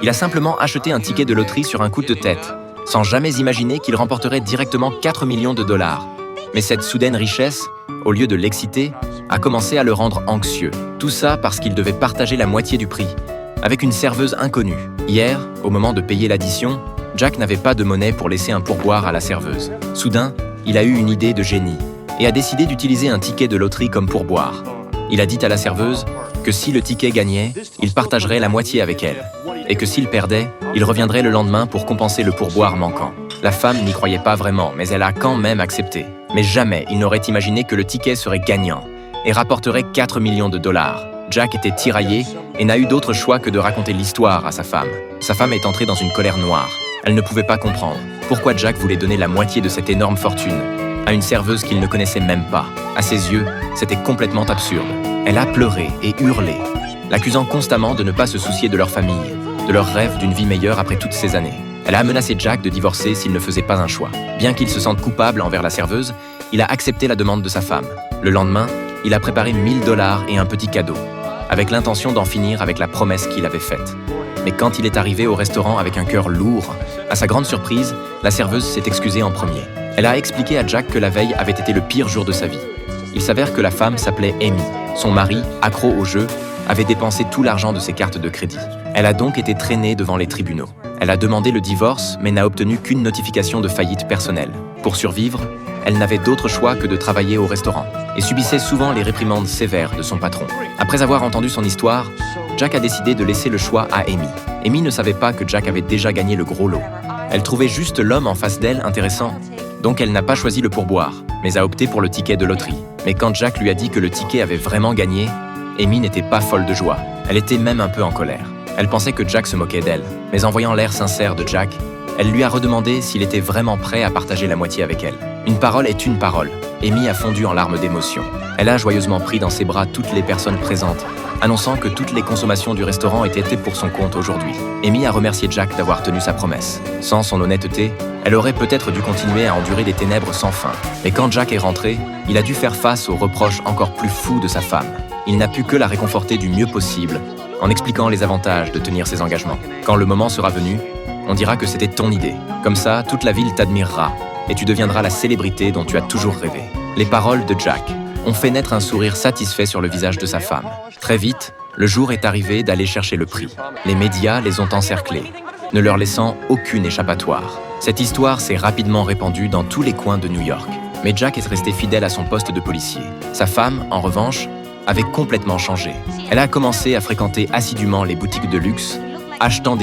Il a simplement acheté un ticket de loterie sur un coup de tête, sans jamais imaginer qu'il remporterait directement 4 millions de dollars. Mais cette soudaine richesse, au lieu de l'exciter, a commencé à le rendre anxieux. Tout ça parce qu'il devait partager la moitié du prix, avec une serveuse inconnue. Hier, au moment de payer l'addition, Jack n'avait pas de monnaie pour laisser un pourboire à la serveuse. Soudain, il a eu une idée de génie et a décidé d'utiliser un ticket de loterie comme pourboire. Il a dit à la serveuse que si le ticket gagnait, il partagerait la moitié avec elle, et que s'il perdait, il reviendrait le lendemain pour compenser le pourboire manquant. La femme n'y croyait pas vraiment, mais elle a quand même accepté. Mais jamais il n'aurait imaginé que le ticket serait gagnant et rapporterait 4 millions de dollars. Jack était tiraillé et n'a eu d'autre choix que de raconter l'histoire à sa femme. Sa femme est entrée dans une colère noire. Elle ne pouvait pas comprendre pourquoi Jack voulait donner la moitié de cette énorme fortune à une serveuse qu'il ne connaissait même pas. À ses yeux, c'était complètement absurde. Elle a pleuré et hurlé, l'accusant constamment de ne pas se soucier de leur famille, de leur rêve d'une vie meilleure après toutes ces années. Elle a menacé Jack de divorcer s'il ne faisait pas un choix. Bien qu'il se sente coupable envers la serveuse, il a accepté la demande de sa femme. Le lendemain, il a préparé 1000 dollars et un petit cadeau, avec l'intention d'en finir avec la promesse qu'il avait faite. Mais quand il est arrivé au restaurant avec un cœur lourd, à sa grande surprise, la serveuse s'est excusée en premier. Elle a expliqué à Jack que la veille avait été le pire jour de sa vie. Il s'avère que la femme s'appelait Amy. Son mari, accro au jeu, avait dépensé tout l'argent de ses cartes de crédit. Elle a donc été traînée devant les tribunaux. Elle a demandé le divorce, mais n'a obtenu qu'une notification de faillite personnelle. Pour survivre, elle n'avait d'autre choix que de travailler au restaurant et subissait souvent les réprimandes sévères de son patron. Après avoir entendu son histoire, Jack a décidé de laisser le choix à Amy. Amy ne savait pas que Jack avait déjà gagné le gros lot. Elle trouvait juste l'homme en face d'elle intéressant, donc elle n'a pas choisi le pourboire, mais a opté pour le ticket de loterie. Mais quand Jack lui a dit que le ticket avait vraiment gagné, Amy n'était pas folle de joie. Elle était même un peu en colère. Elle pensait que Jack se moquait d'elle, mais en voyant l'air sincère de Jack, elle lui a redemandé s'il était vraiment prêt à partager la moitié avec elle. Une parole est une parole. Amy a fondu en larmes d'émotion. Elle a joyeusement pris dans ses bras toutes les personnes présentes, annonçant que toutes les consommations du restaurant étaient pour son compte aujourd'hui. Amy a remercié Jack d'avoir tenu sa promesse. Sans son honnêteté, elle aurait peut-être dû continuer à endurer des ténèbres sans fin. Mais quand Jack est rentré, il a dû faire face aux reproches encore plus fous de sa femme. Il n'a pu que la réconforter du mieux possible, en expliquant les avantages de tenir ses engagements. Quand le moment sera venu, on dira que c'était ton idée. Comme ça, toute la ville t'admirera et tu deviendras la célébrité dont tu as toujours rêvé. Les paroles de Jack ont fait naître un sourire satisfait sur le visage de sa femme. Très vite, le jour est arrivé d'aller chercher le prix. Les médias les ont encerclés, ne leur laissant aucune échappatoire. Cette histoire s'est rapidement répandue dans tous les coins de New York. Mais Jack est resté fidèle à son poste de policier. Sa femme, en revanche, avait complètement changé. Elle a commencé à fréquenter assidûment les boutiques de luxe, achetant des